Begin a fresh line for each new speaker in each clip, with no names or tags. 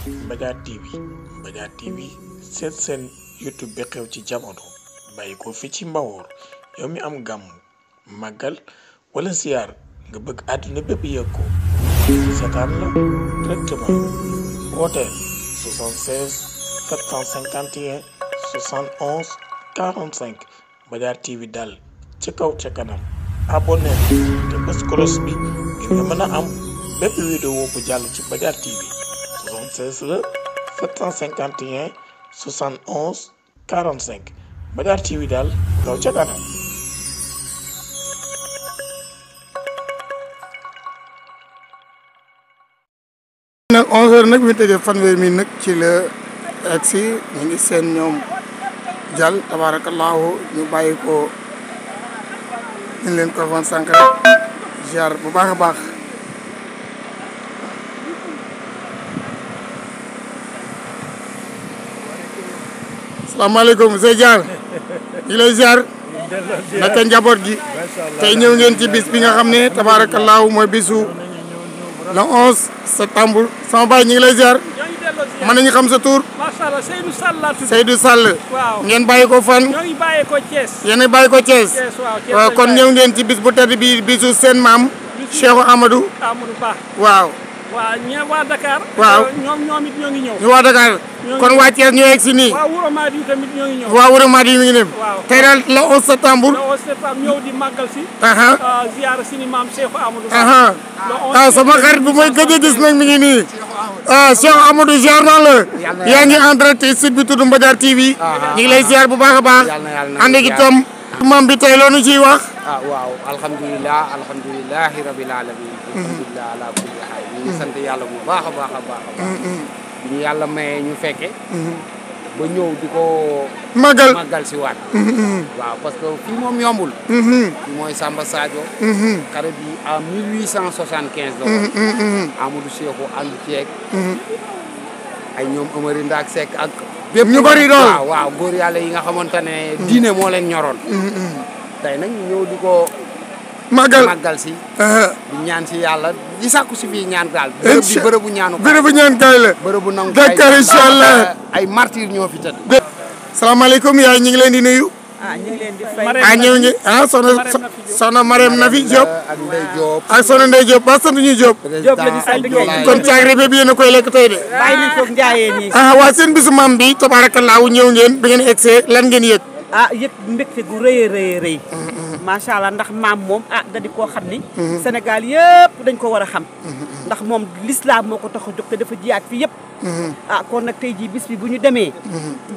Mbadiar TV Mbadiar TV seen YouTube bi xew ci jamono bàyyi ko fi ci Mbawor yow mi am gàmm màggal wala ziar nga bëgg àdduna bépp yëg ko seetaan la directement wooteel 76 751 71 45 Mbadiar TV dal ci kaw ca kanam abonné te bés kolos bi ngir nga mën a am bépp vidéo bu jàll ci Mbadiar TV 76 la 751 71 45 Mbadiar TV daal kaw ca kanam.
nag 11h nag bi tëjee fanweeri mi nag ci la agsi ñu ngi seen ñoom jàll tabaarakallaahu ñu bàyyi ko ñu leen ko waxoon sànq rek ziar bu baax a baax. salaamaaleykum monsieur Diall ñu lay ziar naka njaboot gi tey ñëw ngeen ci bis bi nga xam ne tabaarakallaahu mooy bisu le 11 septembre sama baay ñu ngi lay ziar mën nañu xam sa tur.
macha allah Seydou Sall laa tudd.
Seydou Sall.
waaw
ngeen bàyyi ko fan.
ñoo ngi bàyyee ko Thiès.
yéen a bàyyi ko Thiès.
waaw
kon ñëw ngeen ci bis bu tedd bi bisu seen maam. Cheikh Amadou.
Amadou Ba.
waaw.
waaw ñee waa Dakar.
waaw
ñoom it ñoo ngi ñëw.
ñu waa Dakar. kon waa Thiès ñoo yegg si nii.
waa Wuro Madi tamit ñoo ngi ñëw.
waa Wuro Madi mi ngi dem.
waaw
tey daal le 11 septembre.
le 11 septembre ñëw di màggal si. ziyaara si ni maam Cheikh Amadou Ba.
sama xarit bu may gëj a gis nag mi ngi nii. Cheikh Amadou ziar naa la. yaa ngi en direct ci site bi tudd Mbadiar TV. ñu ngi lay ziar bu baax a baax. ànd ak itam maam bi tey loolu ciy wax.
waaw alhamdulilah rabbil alamin. alhamdulilah ala kulli haal ñu ngi sant yàlla bu baax a baax a baax. bi ñu yàlla mayee ñu fekke ba ñëw di ko màggal si waat. waaw parce que fii moom yombul. fii mooy Samba Sadio. xare bi en 1875 la woon. Amadou Cheikhou ànd ceeg. ay ñoom Amari Ndaak Seck ak. bépp
ñu bari doon
waaw góor yàlla yi nga xamante ne diine moo leen ñoroon. tey nag ñu ñëw di ko. màggal si. di ñaan si yàlla di sàkku si fii ñaan gaal. bërëbu ñaanu gaal
bërëbu ñaan gaal la.
bërëbu nangu
Dakar incha allah
ay martyr ñoo fi tëdd.
salaamaaleykum yaay ñu ngi leen di nuyu.
ñu ngi leen di fay.
ñëw ngi soxna Marème Nafi Diop.
ak Ndeye Diop.
ak soxna Ndeye Diop ba sant ñu Diop.
Diop la ñu sant Gueye.
kon caagri bi yéen a koy lekk tey de.
bàyyi nañ ko njaayeen yi.
waa seen bisu maam bi tabaarakallaahu ñëw ngeen bi ngeen egsee lan ngeen yëg.
yëg mbégte gu rëy a rëy macha allah ndax maam moom da di koo xam ni. Sénégal yëpp dañ ko war a xam. ndax moom l'islam moo ko tax a jóg te dafa jiyaat fi yëpp. kon nag tey jii bis bi bu ñu demee.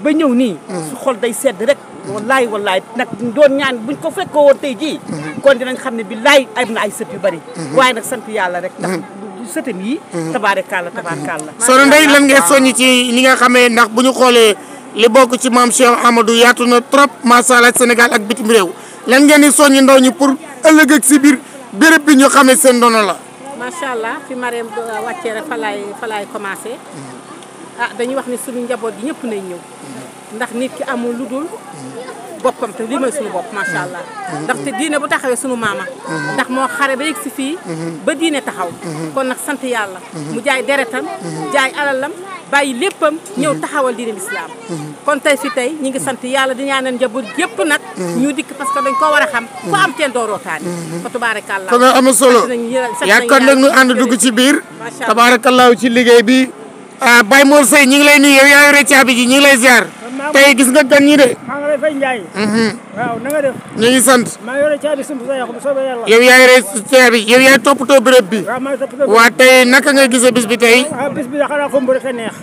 ba ñëw nii. su xol day sedd rek. wallaay nag doon ñaan buñ ko fekkoo woon tey jii. kon dinañ xam ne billaay am na ay sët yu bari. waaye nag sant yàlla rek ndax sëtam yi. tabaarkalla.
soxna Ndeye lan ngay soññ ci li nga xamee ndax bu ñu xoolee li bokk ci maam Cheikh Amadou yaatu na trop macha allah Sénégal ak bitim réew lan ngeen di soññi ndaw ñi pour ëllëg ak si biir béréb bi ñu xamee seen ndono la.
macha allah fi Marème wàccee rek fa laay commencé dañuy wax ni suñu njaboot gi ñëpp nañ ñëw ndax nit ki amul lu dul boppam te lii mooy suñu bopp macha allah ndaxte diine bu taxawee suñu maama ndax moo xare ba yegg si fii ba diine taxaw kon nag sant yàlla mu jaay deretam jaay alalam bàyyi léppam ñëw taxawal diine lislaam kon tey fi tey ñi ngi sant yàlla di ñaanal njaboot yëpp nag ñu dikk parce que dañ ko war a xam ku am teen doo rootaani fa tabaarakallaa
kon am na solo yaakaar nag ñu ànd dugg ci biir tabaarakallaa ci liggéey bi Baye Mor Seye ñi ngi lay nuyu yow yaa yore caabi ji ñi ngi lay ziar tey gis nga gan ñi de.
maa ngi lay fay Ndiaye. waaw na nga def.
ñu ngi sant.
maa yore caabi sumb sa yàqu bu soobee yàlla.
yow yaa yore caabi yow yaay toppatoo béréb bi.
waaw maa ngi toppatoo
waa tey naka nga gisee bis bi tey.
bis bi xanaa xumb rek a neex.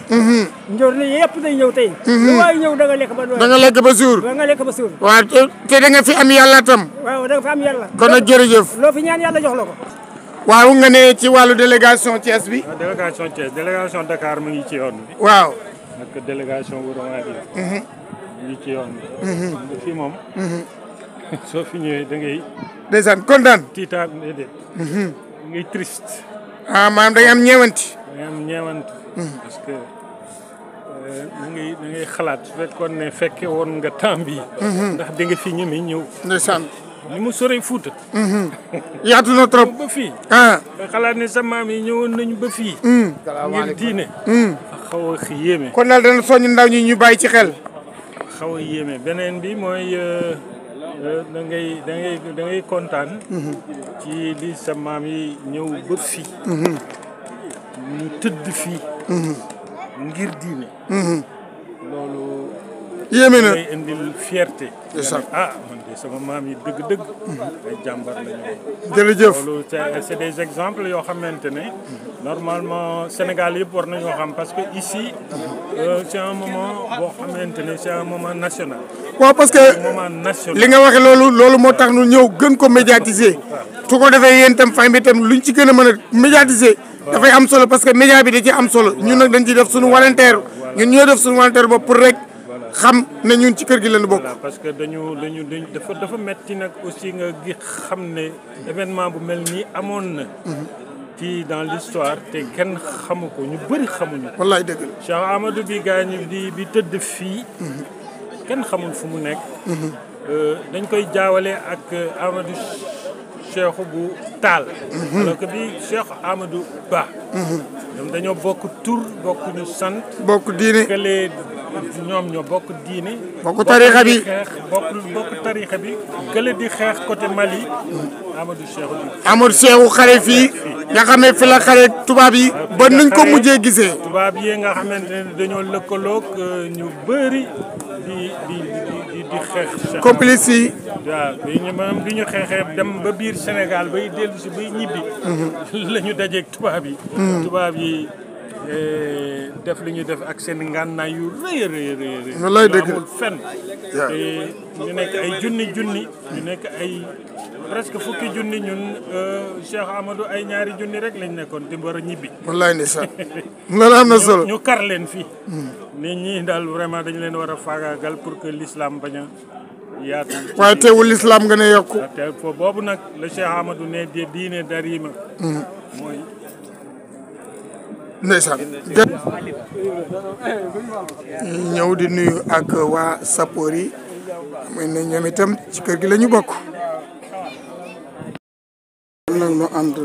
njor li yëpp day ñëw tey. lu waay ñëw da nga lekk ba doy.
da nga lekk ba suur.
da nga lekk ba suur.
waaw te da nga fi am yàlla tam.
waaw da nga fi am yàlla.
kon nag jërëjëf.
loo fi ñaan yàlla jox la ko.
waaw nga ne ci wàllu délégation Thiès bi.
délégation Thiès délégation Dakar mu ngi ci yoon bi.
waaw.
ak délégation Wuro Madi mu ngi ci yoon bi. fii moom. soo fi ñëwee da ngay.
ndeysaan kontaan.
tiitaat déedéet. ngay triste.
maanaam da ngay am ñeewanti.
da ngay am ñeewanti. parce que da ngay xalaat su fekkoon ne fekke woon nga temps bii. ndax da nga fi ñeme ñëw.
ndeysaan.
ni mu sore Fuuta.
yaatu na trop.
ba fii.
nga
xalaat ne sa maam yi ñëwoon nañu ba fii. ngir diine. xaw a yéeme.
kon daal dana soññ ndaw ñi ñu bàyyi ci xel.
xaw a yéeme beneen bi mooy da ngay kontaan. ci li sa maam yi ñëw ba fii. ñu tëdd fii. ngir diine. loolu.
yéeme na
day indil fierté. man de sama maam yi dëgg-dëgg. ay jàmbar la ñu.
jërëjëf
loolu c'est des exemples yoo xamante ne normalement Sénégal yëpp war nañoo xam parce que ici c'est un moment boo xamante ne c'est un moment national.
waaw parce que li nga waxe loolu moo tax nu ñëw gën ko médiatiser. su ko defee yéen itam fay bi itam luñ ci gën a mën a médiatiser. dafay am solo parce que média bi da ci am solo ñun nag dañ ciy def suñu volontaire ñun ñoo def suñu volontaire bopp pour rek. xam ne ñun ci kër gi lañu bokk.
voilà parce que dañu dafa metti nag aussi nga gi xam ne événement bu mel nii amoon na. ci dans l'histoire te kenn xamu ko ñu bëri xamuñu ko.
wallaay dëgg la.
Cheikh Amadou bi gaañu bi tëdd fii. kenn xamul fu mu nekk. dañ koy jaawale ak Amadou Cheikh bu Taal. alors que bi Cheikh Amadou Ba. ñoom dañoo bokk tur bokk ñu sant.
bokk diine.
ñoom ñoo bokk diine.
bokk tarixa bi
bokk tarixa bi. kële di xeex côté Mali. Amadou Cheikh bi.
Amadou Cheikh xare fii. nga xam ne fi la xare tubaab yi. ba nuñ ko mujjee gisee.
tubaab yi nga xamante ne dañoo lëkkaloog ñu bëri di xeex.
complice yi.
waaw bi ñu xeexee dem ba biir Sénégal bay dellu si bay ñibbi. la ñu dajeeg tubaab yi. tubaab yi. def li ñu def ak seen ngànnaay yu rëy a rëy.
wallaay dëgg
amul fenn. te ñu nekk ay junni ñu nekk ay presque fukki junni ñun Cheikh Amadou ay ñaari junni rek lañ nekkoon te war a ñibbi.
wallaay ndeysaan. loolu am na solo
ñu kar leen fii. nit ñi daal vraiment dañu leen war a faagaagal pour que l'islam bañ a yaatu.
waaye teewul l'islam nga ne yokku.
te foofu boobu nag la Cheikh Amadou ne diine darima. mooy.
ndeysaan ñëw di nuyu ak waa sappoor yi muy ne ñoom itam ci kër gi la ñu bokk nag nu ànd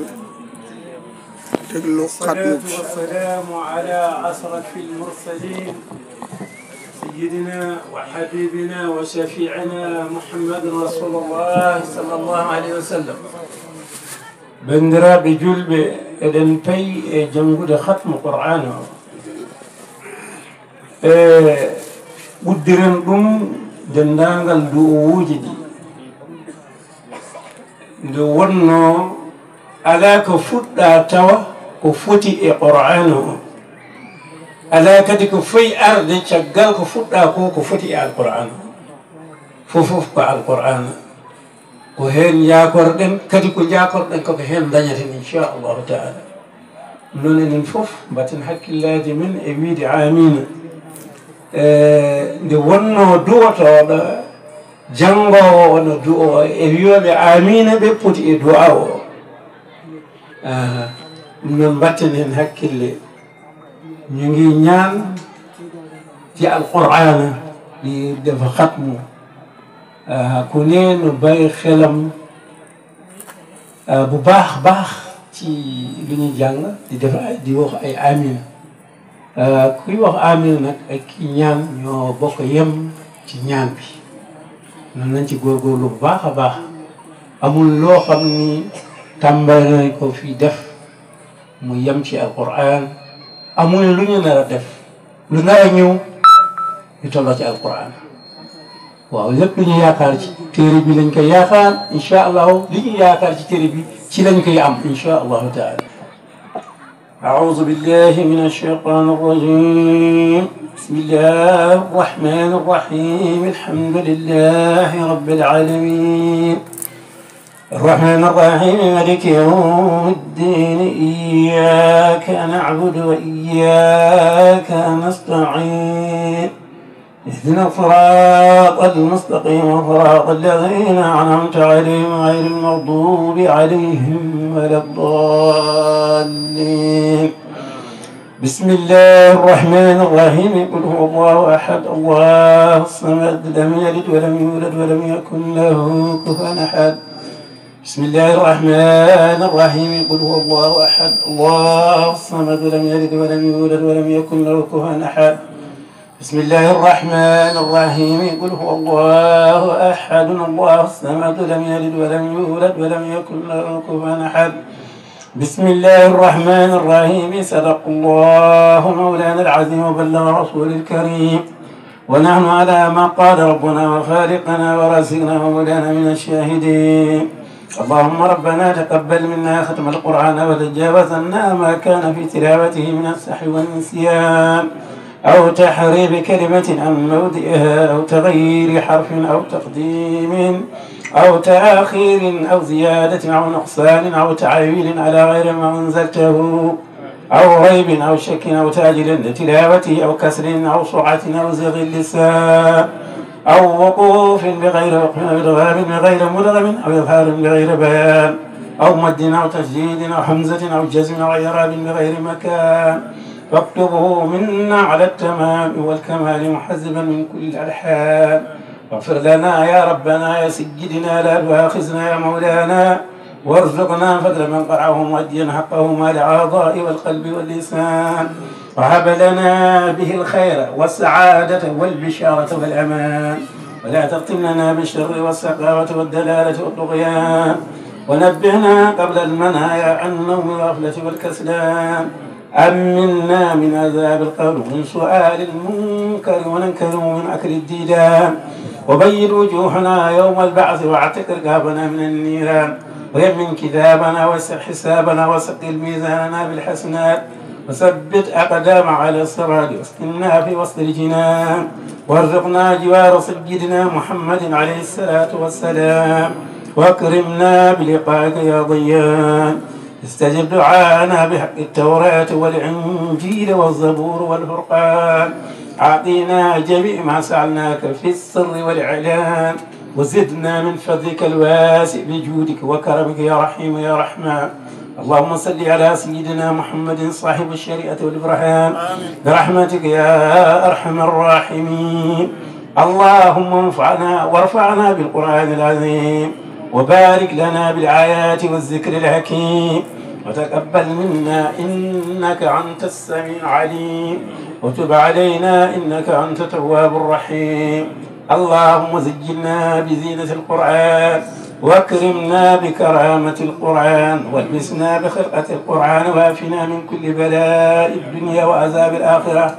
déglu xatmu bi
wasalaamu ala asrafil mursalin sayyidina wa habibina wa shafiina muhammadin rasulullah sallallahu alayhi wa sallam bandiraɓe julɓe eɗen payi e janngude hatmu qur'an o e ɓuddiren ɗum denndaangal du'owuuji ɗi nde wonno alaa ko fuɗɗa tawa ko foti e qur'an o alaa kadi ko foyi arde caggal ko fuɗɗa ko foti e alqur'an o fof ko alqur'an ko heen jaakorɗen kadi ko jaakorɗen koko heen dañaten inchallahu taala noon enen fof mbatten hakkillaji men e wiide amina nde wonno duwotoɗo janngowo ono du'o e wiyoɓe amina ɓe poti e du'a o ɗum noon mbatten heen hakkille ñogi ñaan ti alqur'ana ɗi defa hatmu ku ne nu bàyyi xelam bu baax ci li ñuy jàng di wax ay amina kuy wax amina nag ak ki ñaan ñoo bokk yem ci ñaan bi noonu nañ ci góorgóorlu bu baax a baax amul loo xam ni tàmbali nañ ko fii def mu yem ci alquran amul lu ñu nar a def lu nar a ñëw ñu tolloo ci alquran waaw lépp lu ñu yaakaar ci téere bi lañ koy yaakaar incha allahu li ñu yaakaar ci téere bi ci lañ koy am incha allahu taala أعوذ بالله من الشيطان الرجيم بسم الله الرحمن الرحيم الحمد لله رب العالمين الرحمن الرحيم مالك يوم الدين إياك نعبد وإياك نستعين اهدنا الصراط المستقيم صراط الذين أنعمت عليهم غير المغضوب عليهم ولا الضالين بسم الله الرحمن الرحيم قل هو الله أحد الله الصمد لم يلد ولم يولد ولم يكن له كفوا أحد بسم الله الرحمن الرحيم قل هو الله أحد الله الصمد لم يلد ولم يولد ولم يكن له كفوا أحد بسم الله الرحمن الرحيم قل هو الله أحد الله الصمد لم يلد ولم يولد ولم يكن له كفوا أحد بسم الله الرحمن الرحيم صدق الله مولانا العظيم وبلغ رسول الكريم ونحن على ما قال ربنا وخالقنا ورازقنا ومولانا من الشاهدين اللهم ربنا تقبل منا ختم القرآن وتجاوز عنا ما كان في تلاوته من السحو والنسيان أو تحريف كلمة عن موضعها أو تغيير حرف أو تقديم أو تأخير أو زيادة أو نقصان أو تعويل على غير ما أنزلته أو ريب أو شك أو تاجيل لتلاوته أو كسر أو سرعة أو زغ اللسان أو وقوف بغير وقف أو إدغام بغير مدغم أو إظهار بغير بيان أو مد أو تشديد أو حمزة أو جزم أو إعراب بغير مكان فاكتبه منا على التمام والكمال محزبا من كل الألحان واغفر لنا يا ربنا يا سيدنا لا تؤاخذنا يا مولانا وارزقنا فضل من قرعه مؤديا حقهما للأعضاء والقلب واللسان وهب لنا به الخير والسعادة والبشارة والأمان ولا تختم لنا بالشر والسقاوة والدلالة والطغيان ونبهنا قبل المنايا عن النوم والغفلة والكسلان أمنا من عذاب القبر ومن سؤال المنكر وننكر من أكل الديدان وبيض وجوهنا يوم البعث واعتق رقابنا من النيران ويمن كتابنا وسع حسابنا وسقل ميزاننا بالحسنات وثبت أقدام على الصراط واسكننا في وسط الجنان وارزقنا جوار سيدنا محمد عليه الصلاة والسلام واكرمنا بلقائك يا ضيان استجب دعاءنا بحق التوراة والإنجيل والزبور والفرقان أعطينا جميع ما سألناك في السر والإعلان وزدنا من فضلك الواسع بجودك وكرمك يا رحيم يا رحمن اللهم صل على سيدنا محمد صاحب الشريعة والبرهان برحمتك يا أرحم الراحمين اللهم انفعنا وارفعنا بالقرآن العظيم وبارك لنا بالآيات والذكر الحكيم وتقبل منا إنك أنت السميع العليم وتب علينا إنك أنت التواب الرحيم اللهم زينا بزينة القرآن واكرمنا بكرامة القرآن والبسنا بخلقة القرآن وافنا من كل بلاء الدنيا وعذاب الآخرة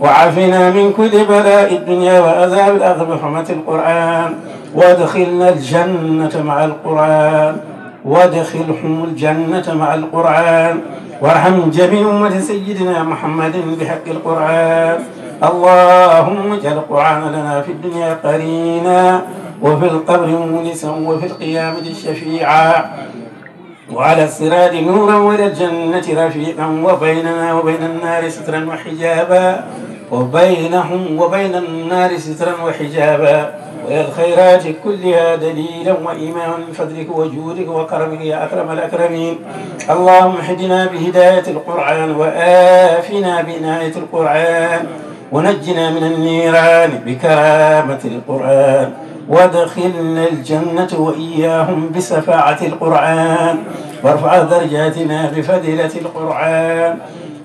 وعافنا من كل بلاء الدنيا وعذاب الآخرة بحرمة القرآن وادخلنا الجنة مع القرآن وادخلهم الجنة مع القرآن وارحم جميع أمة سيدنا محمد بحق القرآن اللهم اجعل القرآن لنا في الدنيا قرينا وفي القبر مونسا وفي القيامة شفيعا وعلى الصراط نورا وإلى الجنة رفيقا وبيننا وبين النار سترا وحجابا وبينهم وبين النار سترا وحجابا وإلى الخيرات كلها دليلا وإيمانا من فضلك وجودك وكرمك يا أكرم الأكرمين اللهم اهدنا بهداية القرآن وآفنا بعناية القرآن ونجنا من النيران بكرامة القرآن وادخلنا الجنة وإياهم بسفاعة القرآن وارفع درجاتنا بفضيلة القرآن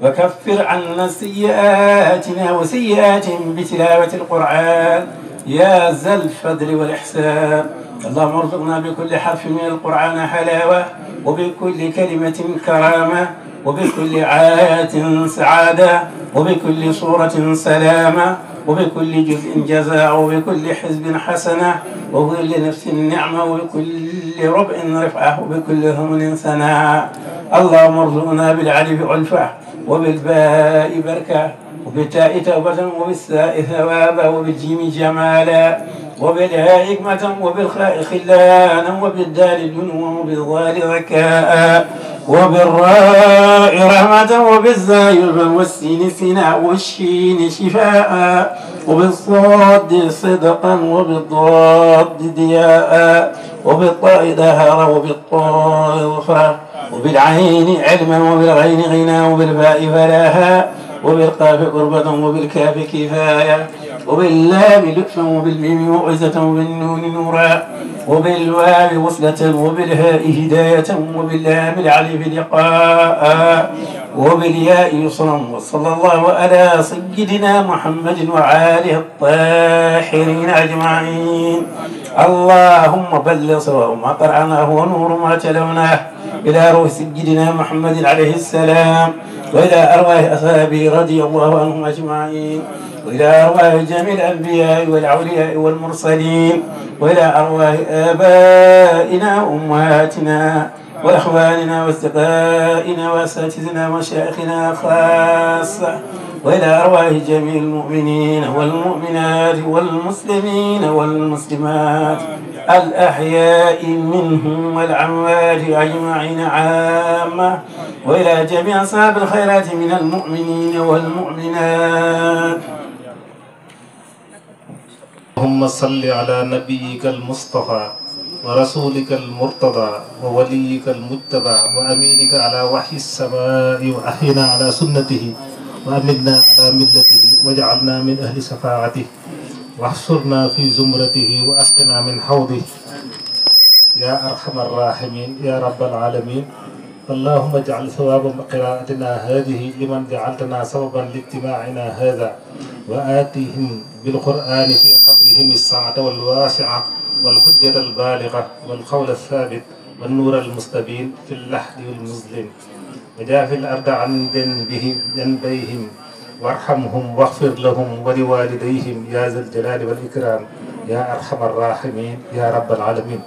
وكفر عنا سيئاتنا وسيئاتهم بتلاوة القرآن يا ذا الفضل والإحسان اللهم ارزقنا بكل حرف من القرآن حلاوة وبكل كلمة كرامة وبكل آية سعادة وبكل صورة سلامة وبكل جزء جزاء وبكل حزب حسنة وبكل نفس نعمة وبكل ربع رفعة وبكل هم ثناء اللهم ارزقنا بالعلف علفة وبالباء بركة وبالتاء توبة وبالساء ثوابا وبالجيم جمالا وبالهاء حكمة وبالخاء خلانا وبالدال جنوا وبالضال ذكاء وبالراء رحمة وبالزاي والسين سناء والشين شفاء وبالصاد صدقا وبالضاد ضياء وبالطاء دهرا وبالطاء ظفرا وبالعين علما وبالغين غنى وبالفاء فلاها وبالقاف قربة وبالكاف كفاية وباللام لطفا وبالميم موعظة وبالنون نورا وبالواو وصلة وبالهاء هداية وباللام العليف لقاء وبالياء يسرا وصلى الله على سيدنا محمد وآله الطاهرين أجمعين. اللهم بلغ سواء ما قرأناه ونور ما تلوناه إلى روح سيدنا محمد عليه السلام وإلى أرواح أصحابه رضي الله عنهم أجمعين وإلى أرواح جميع الأنبياء والأولياء والمرسلين وإلى أرواح آبائنا وأمهاتنا وإخواننا وأصدقائنا وأساتذتنا ومشايخنا خاصة وإلى أرواح جميع المؤمنين والمؤمنات والمسلمين والمسلمات الأحياء منهم والأموات أجمعين عامة وإلى جميع أصحاب الخيرات من المؤمنين والمؤمنات.
اللهم صل على نبيك المصطفى ورسولك المرتضى ووليك المجتبى وأمينك على وحي السماء وأحينا على سنته وأمنا على ملته واجعلنا من أهل شفاعته واحشرنا في زمرته وأسقنا من حوضه يا أرحم الراحمين يا رب العالمين. اللهم اجعل ثواب قراءتنا هذه لمن جعلتنا سببا لاجتماعنا هذا وآتهم بالقرآن في قبرهم السعة والواسعة والحجة البالغة والقول الثابت والنور المستبين في اللحد والمظلم وجاف الأرض عن جنبيهم وارحمهم واغفر لهم ولوالديهم يا ذا الجلال والإكرام يا أرحم الراحمين يا رب العالمين.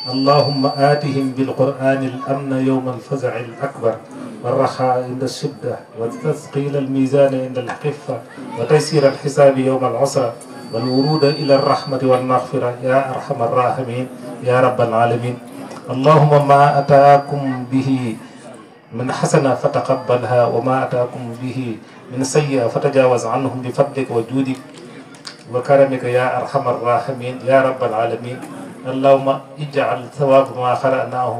اللهم آتهم بالقرآن الأمن يوم الفزع الأكبر والرخاء عند الشدة وتثقيل الميزان عند الخفة وتيسير الحساب يوم العسرة والورود إلى الرحمة والمغفرة يا أرحم الراحمين يا رب العالمين. اللهم ما أتاكم به من حسنة فتقبلها وما أتاكم به من سيئة فتجاوز عنهم بفضلك وجودك وكرمك يا أرحم الراحمين يا رب العالمين. اللهم اجعل ثواب ما قرأناه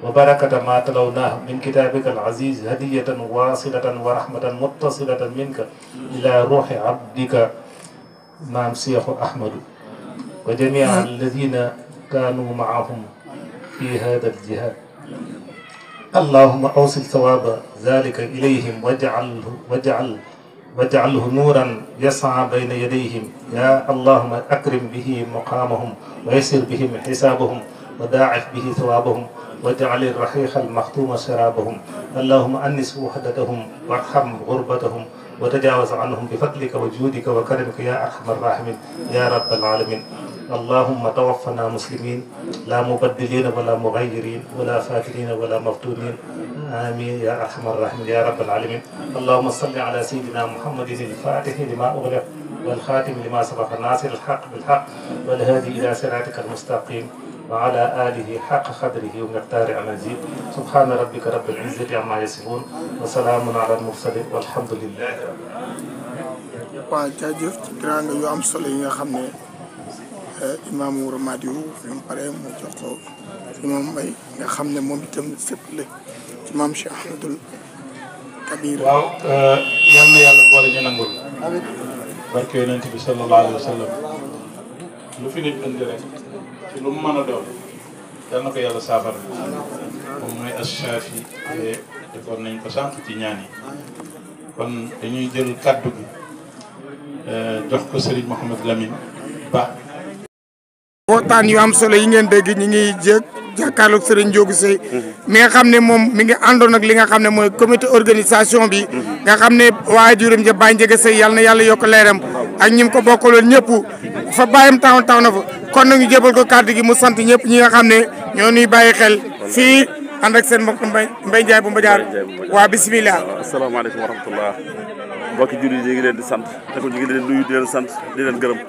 وبركة ما تلوناه من كتابك العزيز هدية واصلة ورحمة متصلة منك إلى روح عبدك مام شيخ أحمد وجميع الذين كانوا معهم في هذا الجهاد. اللهم أوصل ثواب ذلك إليهم واجعله نورا يسعى بين يديهم يا اللهم أكرم به مقامهم ويسر بهم حسابهم وداعف به ثوابهم واجعل الرحيق المختوم شرابهم. اللهم أنس وحدتهم وارحم غربتهم وتجاوز عنهم بفضلك وجودك وكرمك يا أرحم الراحمين يا رب العالمين. اللهم توفنا مسلمين لا مبدلين ولا مغيرين ولا فاتنين ولا مفتونين آمين يا أرحم الراحمين يا رب العالمين. اللهم صل على سيدنا محمد الفاتح لما أغلق والخاتم لما سبق الناصر الحق بالحق والهادي إلى صراطك المستقيم وعلى آله حق قدره ومقداره العظيم. سبحان ربك رب العزة عما يصفون وسلام على المرسلين والحمد لله رب العالمين.
waaw jaajëf ci grand yu am solo yi nga xam ne Imam Moura Madiou fi mu paree mu jox ko Imam Mbaye nga xam ne moom itam sëpp la ci maam Cheikh Ahmadoul Kabir.
waaw yal na yàlla boole ñu nangul. barke yonent bi sallallahu alayhi wa sallam lu fi nit indi rek ci lu mu mën a doon yal na ko yàlla saafara moom mooy as-Shaafi defoon nañ ko sànq ci ñaan yi kon dañuy jël kaddu gi jox ko Serigne Mouhamed Lamine Ba.
waxtaan yu am solo yi ngeen dégg ñi ngi jàkkaarloog Serigne Ndiogou Seye mi nga xam ne moom mi ngi àndoon ak li nga xam ne mooy comité organisation bi nga xam ne waajuram ja Baye Ndiaga Seye yàlla na yàlla yokk leeram ak ñi ko bokkaloon ñëpp fa bàyyam taw na fa kon nag ñu jébal ko kàddu gi mu sant ñëpp ñi nga xam ne ñoo ñuy bàyyi xel fii ànd ak seen mbokk Mbaye Ndiaye bu Mbadiar waa bisimilah.
asalaamaaleykum wa rahmatullah mbokki jullit yi ngi leen di sant te ko ñu ngi leen nuyu di leen sant di leen gërëm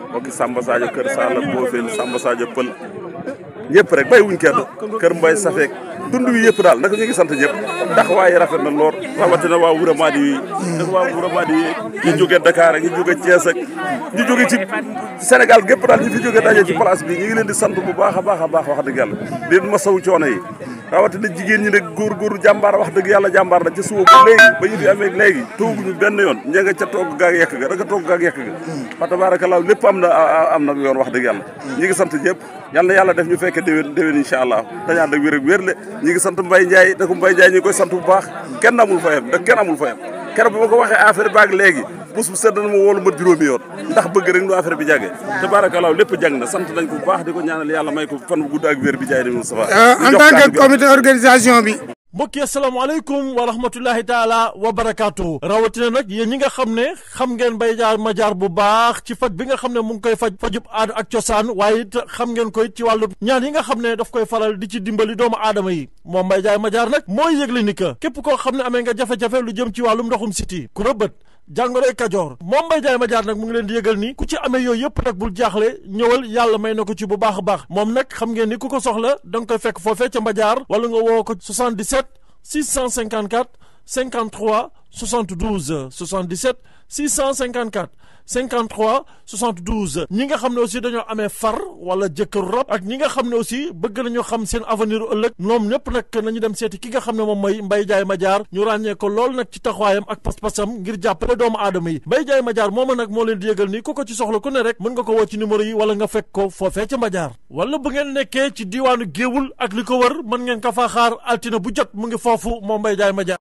mbokki Samba Sadio Kër Sall Bofène Samba Sadio Pël ñëpp rek bay wuñ kenn Kër Mbaye Safeek dund wi yëpp daal naka ñu ngi sant ñëpp ndax waaye rafet na lool rawatina waa Wuro Madi yi ak waa Wuro Madi yi ñu jóge Dakar ak ñu jóge Thiès ak ñu jóge ci Sénégal gépp daal ñu fi jóge daje ci place bi ñu ngi leen di sant bu baax a baax a baax wax dëgg yàlla di leen masawu coono yi rawatina jigéen ñi nag góor jàmbaar wax dëgg yàlla jàmbaar la ca suba ba léegi ba ñu fi amee léegi tooguñu benn yoon ña nga ca togg gaag yekk ga danga togg gaag yekk ga fa tabaarakallaa lépp am na yoon wax dëgg yàlla ñi ngi sant ñëpp yal na yàlla def ñu fekke déwén incha allah dañu ànd ak wér ak wér le ñi ngi sant Mbaye Ndiaye da ko Mbaye Ndiaye ñu ngi koy sant bu baax kenn amul fayam da kenn amul fayam keroog bi ma ko waxee affaire baag léegi bés bu sedd na ma woolu ma juróomi yoon ndax bëgg rek nu affaire bi jàggee tabaarakallaa lépp jàng na sant nañ ko bu baax di ko ñaanal yàlla may ko fan bu gudd ak wér bi jaay ni Moustapha
en tant que comité organisation bi
mbokk yi asalaamaaleykum wa rahmatullahi taala wa barakaatu rawatina nag yéen ñi nga xam ne xam ngeen Mbaye Ndiaye Madiar bu baax ci faj bi nga xam ne mu ngi koy fajub aada ak cosaan waaye it xam ngeen koy ci wàllu ñaan yi nga xam ne daf koy faral di ci dimbali doomu aadama yi moom Mbaye Ndiaye Madiar nag mooy yëgle ni que képp koo xam ne amee nga jafe-jafe lu jëm ci wàllum ndoxum siti ku rëbët jàngoroy Kajoor moom Mbaye Ndiaye Madiar nag mu ngi leen di yëgal ni ku ci amee yooyu yëpp nag bul jaaxle ñëwal yàlla may na ko ci bu baax a baax moom nag xam ngeen ni ku ko soxla da nga koy fekk foofee ca Madiar wala nga woo ko 77 654 53 72 77 654 53 72 ñi nga xam ne aussi dañoo amee far wala jëkkëru rab ak ñi nga xam ne aussi bëgg nañu xam seen avenir ëllëg ñoom ñëpp nag nañu dem seeti ki nga xam ne moom mooy Mbaye Ndiaye Madiar ñu ràññee ko lool nag ci taxawaayam ak pas-pasam ngir jàppale doomu aadama yi Mbaye Ndiaye Madiar mooma nag moo leen di yëgal ni ku ko ci soxla ku ne rek mën nga ko woo ci numéro yi wala nga fekk ko foofee ca Madiar wala bu ngeen nekkee ci diiwaanu Géewul ak li ko wër mën ngeen ko faa xaar altine bu jot mu ngi foofu moom Mbaye Ndiaye Madiar